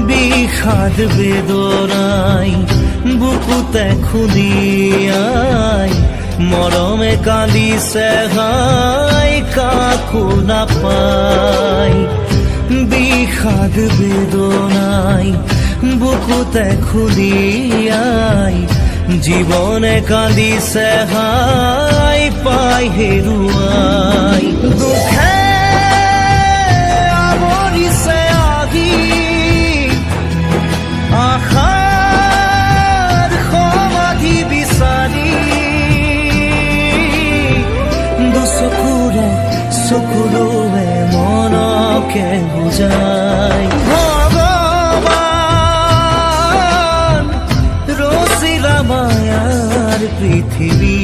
বিষাদ বেদনাই বুকুতে খুলিয়াই মৰমে কান্দিছে হাই কাকো নাপাই। বিষাদ বেদনাই বুকুতে খুলিয়াই জীৱনে কান্দিছে হাই পাই হেৰুৱাই। দুখে আৱৰিছে আহি আশাৰ সমাধি বিচাৰি দুচকুৰে চকুলোৱে মনকে বুজাই। ভগৱান ৰচিলা মায়াৰ পৃথিৱী